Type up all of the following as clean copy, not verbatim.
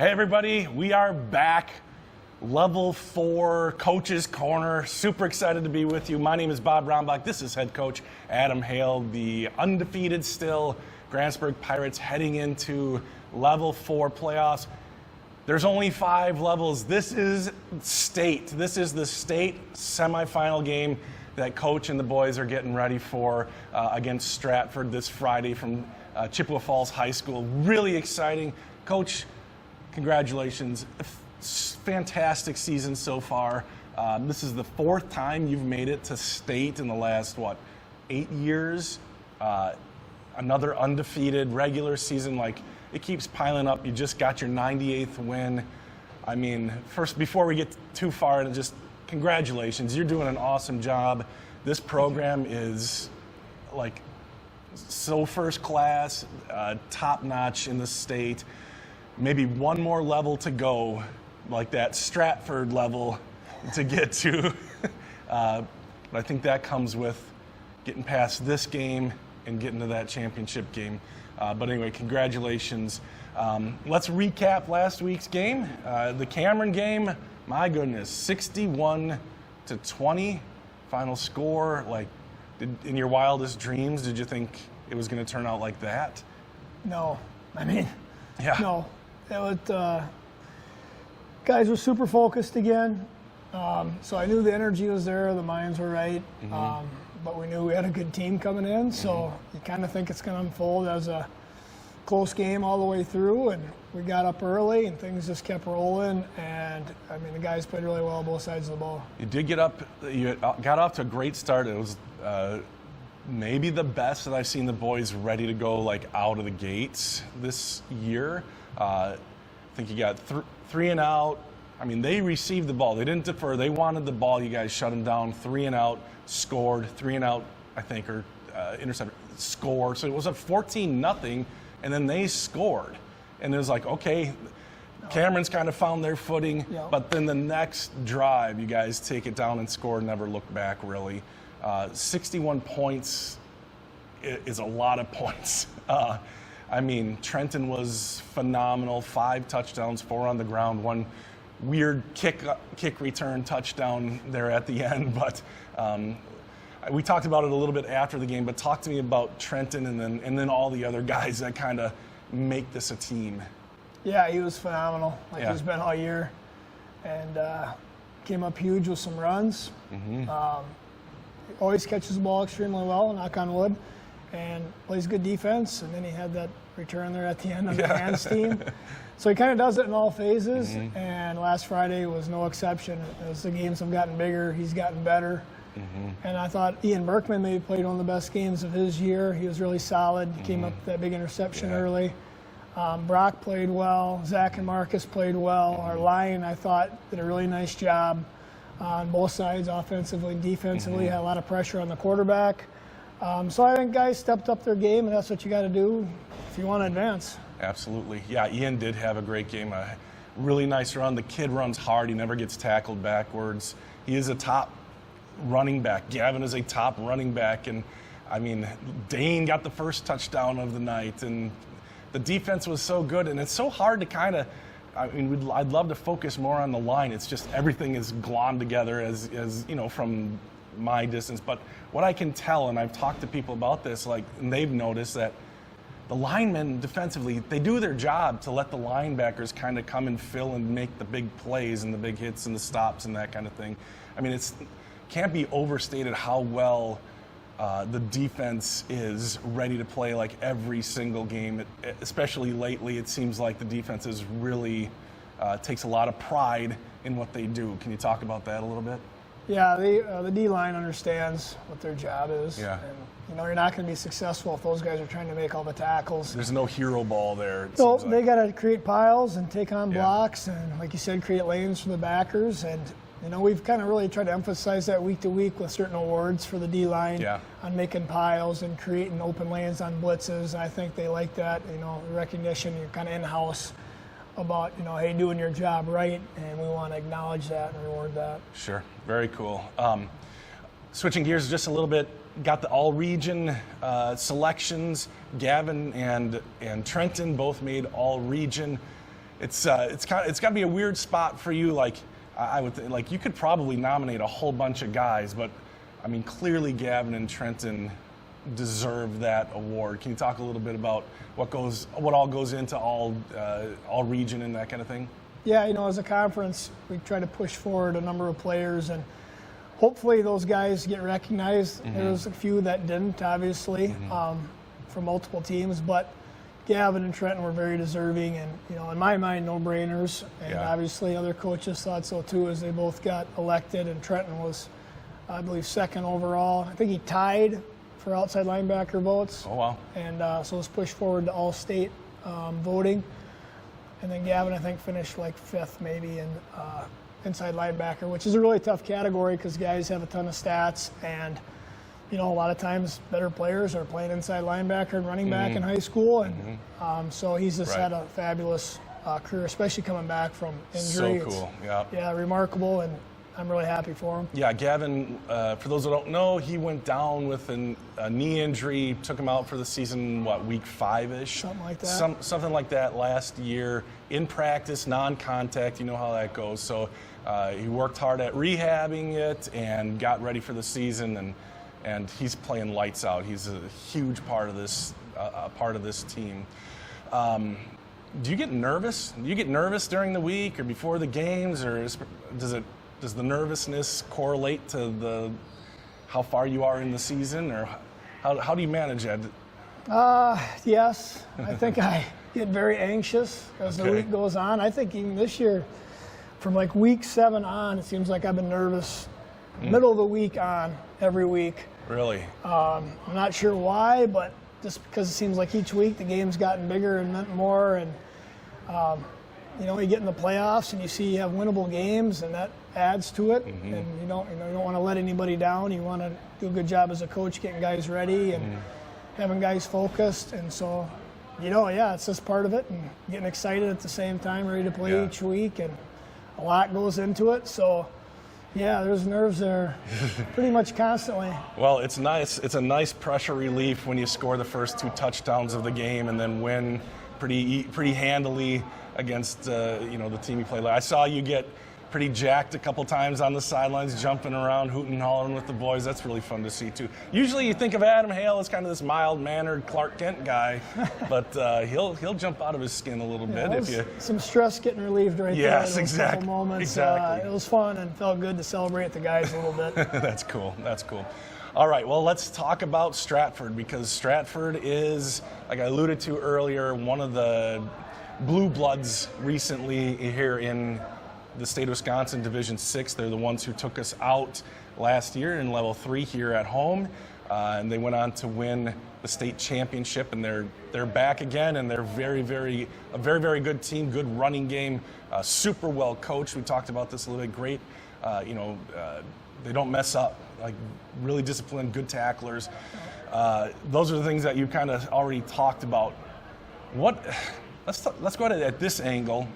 Hey everybody, we are back. Level 4 Coach's Corner. Super excited to be with you. My name is Bob Rombach. This is head coach Adam Hale, the undefeated still Grantsburg Pirates heading into Level 4 playoffs. There's only 5 levels. This is state. This is the state semifinal game that Coach and the boys are getting ready for against Stratford this Friday from Chippewa Falls High School. Really exciting. Coach, congratulations. Fantastic season so far. This is the 4th time you've made it to state in the last, 8 years? Another undefeated regular season. It keeps piling up. You just got your 98th win. I mean, first, before we get too far, just congratulations. You're doing an awesome job. This program is so first class, top notch in the state. Maybe one more level to go, like that Stratford level to get to. But I think that comes with getting past this game and getting to that championship game. But anyway, congratulations. Let's recap last week's game. The Cameron game, my goodness, 61-20 final score. In your wildest dreams, did you think it was going to turn out like that? No. I mean, yeah. No. It was, guys were super focused again. So I knew the energy was there, the minds were right. Mm-hmm. But we knew we had a good team coming in, so you kind of think it's going to unfold as a close game all the way through. And we got up early, and things just kept rolling. And I mean, the guys played really well both sides of the ball. You did get up. You got off to a great start. It was maybe the best that I've seen the boys ready to go out of the gates this year. I think you got 3 and out. I mean, they received the ball. They didn't defer. They wanted the ball. You guys shut them down. 3 and out, scored. 3 and out, I think, or intercepted, score. So it was a 14-0, and then they scored. And it was okay, Cameron's kind of found their footing. Yeah. But then the next drive, you guys take it down and score, never look back, really. 61 points is a lot of points. I mean, Trenton was phenomenal. 5 touchdowns, 4 on the ground, 1 weird kick return touchdown there at the end. But we talked about it a little bit after the game. But talk to me about Trenton and then all the other guys that kind of make this a team. Yeah, he was phenomenal. Yeah. He's been all year, and came up huge with some runs. Mm-hmm. He always catches the ball extremely well, knock on wood, and plays good defense. And then he had that return there at the end on the hands team. So he kind of does it in all phases, mm-hmm. and last Friday was no exception. As the games have gotten bigger, he's gotten better. Mm-hmm. And I thought Ian Berkman maybe played one of the best games of his year. He was really solid. He came up with that big interception early. Brock played well. Zach and Marcus played well. Our line, I thought, did a really nice job on both sides, offensively and defensively. Had a lot of pressure on the quarterback. So I think guys stepped up their game, and that's what you got to do if you want to advance. Absolutely. Yeah, Ian did have a great game. A really nice run. The kid runs hard. He never gets tackled backwards. He is a top running back. Gavin is a top running back. And, I mean, Dane got the first touchdown of the night. And the defense was so good. And it's so hard to I'd love to focus more on the line. It's just everything is glommed together as from my distance. But what I can tell, and I've talked to people about this, and they've noticed that the linemen defensively, they do their job to let the linebackers kind of come and fill and make the big plays and the big hits and the stops and that kind of thing. I mean, can't be overstated how well the defense is ready to play every single game. Especially lately, it seems like the defense is really takes a lot of pride in what they do. Can you talk about that a little bit? Yeah, the D-line understands what their job is. Yeah. And, you're not going to be successful if those guys are trying to make all the tackles. There's no hero ball there. So they got to create piles and take on blocks and, like you said, create lanes for the backers. And, we've kind of really tried to emphasize that week to week with certain awards for the D-line on making piles and creating open lanes on blitzes. And I think they like that, recognition. You're kind of in-house about, hey, doing your job right, and we want to acknowledge that and reward that. Sure. Very cool. Switching gears just a little bit, got the all-region selections. Gavin and Trenton both made all-region. it's got to be a weird spot for you. Like I would like you could probably nominate a whole bunch of guys, but I mean clearly Gavin and Trenton deserve that award. Can you talk a little bit about what all goes into all region and that kind of thing? Yeah, as a conference, we try to push forward a number of players, and hopefully those guys get recognized. Mm-hmm. There's a few that didn't, obviously, from multiple teams, but Gavin and Trenton were very deserving, and in my mind, no-brainers. And obviously, other coaches thought so too, as they both got elected. And Trenton was, I believe, second overall. I think he tied for outside linebacker votes. Oh wow! And so it was pushed forward to all-state voting. And then Gavin, I think, finished like fifth maybe in inside linebacker, which is a really tough category because guys have a ton of stats, and a lot of times better players are playing inside linebacker and running back in high school, and so he's just had a fabulous career, especially coming back from injury. So cool, yeah, remarkable, and I'm really happy for him. Yeah, Gavin, for those who don't know, he went down with a knee injury, took him out for the season, week 5-ish? Something like that. Something like that last year, in practice, non-contact, you know how that goes. So he worked hard at rehabbing it and got ready for the season, and he's playing lights out. He's a huge part of this team. Do you get nervous? Do you get nervous during the week or before the games, or does the nervousness correlate to how far you are in the season, or how do you manage that? Yes, I think I get very anxious as the week goes on. I think even this year, from like week 7 on, it seems like I've been nervous middle of the week on every week. Really? I'm not sure why, but just because it seems like each week the game's gotten bigger and meant more, and you get in the playoffs and you see you have winnable games, and that adds to it. And you don't want to let anybody down. You want to do a good job as a coach getting guys ready and having guys focused. And so, it's just part of it, and getting excited at the same time, ready to play each week, and a lot goes into it. So, yeah, there's nerves there pretty much constantly. Well, it's nice. It's a nice pressure relief when you score the first 2 touchdowns of the game and then win pretty handily against the team you play. I saw you get pretty jacked a couple times on the sidelines, jumping around, hooting and hollering with the boys. That's really fun to see too. Usually you think of Adam Hale as kind of this mild-mannered Clark Kent guy, but he'll jump out of his skin a little bit if you. Some stress getting relieved right there. Yes, those couple moments. Exactly. It was fun and felt good to celebrate the guys a little bit. That's cool. All right, well, let's talk about Stratford, because Stratford is, like I alluded to earlier, one of the blue bloods recently here in the state of Wisconsin, Division 6. They're the ones who took us out last year in Level 3 here at home, and they went on to win the state championship, and they're back again, and they're a very, very good team, good running game, super well coached. We talked about this a little bit. Great, they don't mess up, like really disciplined, good tacklers. Those are the things that you kind of already talked about. Let's go at this angle.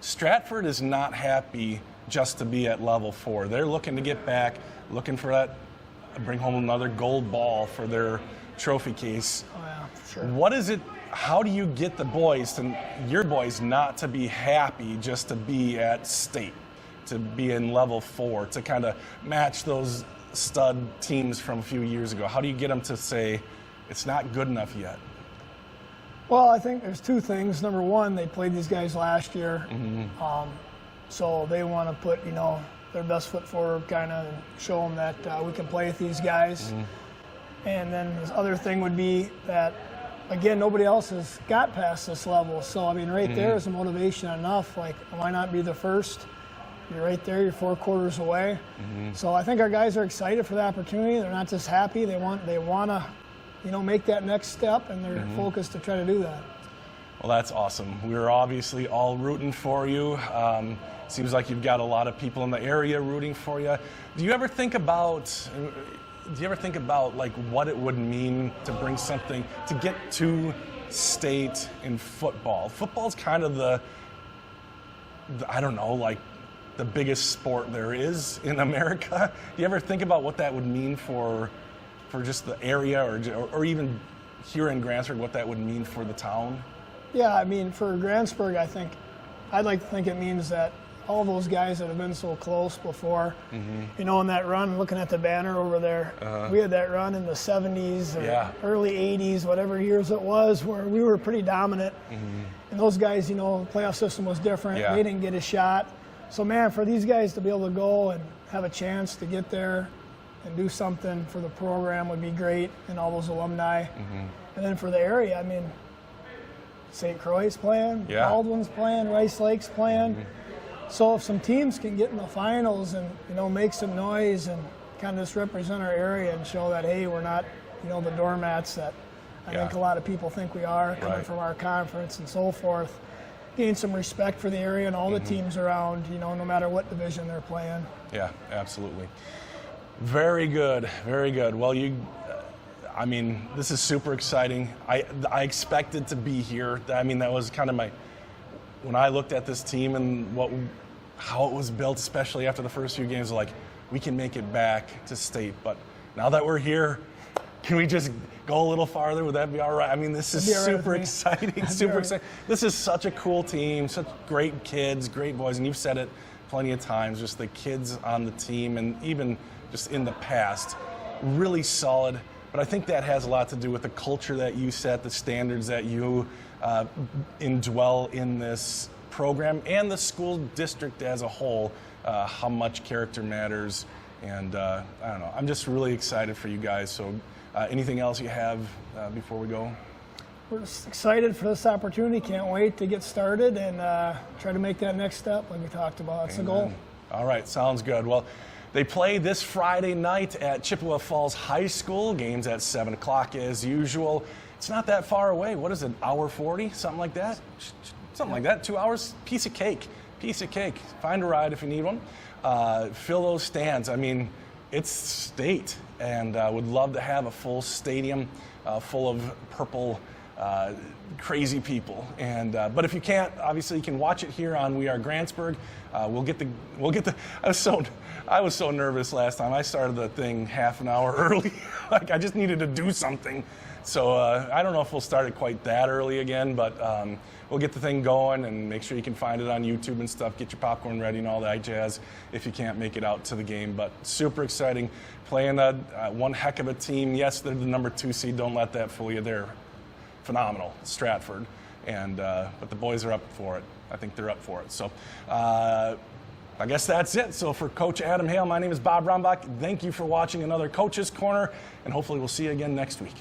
Stratford is not happy just to be at Level 4. They're looking to get back, looking for bring home another gold ball for their trophy case. Oh yeah, for sure. What is it? How do you get your boys not to be happy just to be at state, to be in Level 4, to kind of match those stud teams from a few years ago? How do you get them to say it's not good enough yet? Well, I think there's 2 things. Number one, they played these guys last year, so they want to put their best foot forward, kind of, and show them that we can play with these guys. And then the other thing would be that, again, nobody else has got past this level. So I mean, right there is a motivation enough. Like, why not be the first? You're right there. You're 4 quarters away. So I think our guys are excited for the opportunity. They're not just happy. They want to. Make that next step, and they're focused to try to do that. Well, that's awesome. We're obviously all rooting for you. Seems like you've got a lot of people in the area rooting for you. Do you ever think about like what it would mean to bring something, to get to state in football? Football's kind of the the biggest sport there is in America. Do you ever think about what that would mean for just the area, or even here in Grantsburg, what that would mean for the town? Yeah, I mean, for Grantsburg, I'd like to think it means that all those guys that have been so close before, you know, in that run, looking at the banner over there, we had that run in the 70s or early 80s, whatever years it was, where we were pretty dominant. And those guys, you know, the playoff system was different. They didn't get a shot. So, man, for these guys to be able to go and have a chance to get there and do something for the program would be great, and all those alumni. And then for the area, I mean, St. Croix's playing, Baldwin's playing, Rice Lake's playing. So if some teams can get in the finals and, you know, make some noise and kind of just represent our area and show that, hey, we're not, you know, the doormats that I think a lot of people think we are, coming from our conference and so forth, gain some respect for the area and all the teams around, you know, no matter what division they're playing. Yeah, absolutely. Very good, very good. Well, I mean, this is super exciting. I expected to be here. I mean, that was kind of when I looked at this team and how it was built, especially after the first few games, like, we can make it back to state. But now that we're here, can we just go a little farther? Would that be all right? I mean, this is super exciting, super exciting. This is such a cool team, such great kids, great boys, and you've said it plenty of times, just the kids on the team and even just in the past, really solid. But I think that has a lot to do with the culture that you set, the standards that you indwell in this program and the school district as a whole, how much character matters. And I don't know, I'm just really excited for you guys. So anything else you have before we go? We're just excited for this opportunity. Can't wait to get started and try to make that next step like we talked about. That's the goal. All right, sounds good. Well, they play this Friday night at Chippewa Falls High School. Games at 7 o'clock as usual. It's not that far away. What is it, hour 40? Something like that? Something like that. 2 hours? Piece of cake. Piece of cake. Find a ride if you need one. Fill those stands. I mean, it's state, and would love to have a full stadium full of purple crazy people. And but if you can't, obviously you can watch it here on We Are Grantsburg. We'll get the. I was so nervous last time. I started the thing half an hour early. Like, I just needed to do something. So I don't know if we'll start it quite that early again, but we'll get the thing going and make sure you can find it on YouTube and stuff. Get your popcorn ready and all that jazz if you can't make it out to the game. But super exciting. Playing one heck of a team. Yes, they're the number 2 seed. Don't let that fool you. They're phenomenal, Stratford. And but the boys are up for it. I think they're up for it. So I guess that's it. So for Coach Adam Hale, my name is Bob Rombach. Thank you for watching another Coach's Corner, and hopefully we'll see you again next week.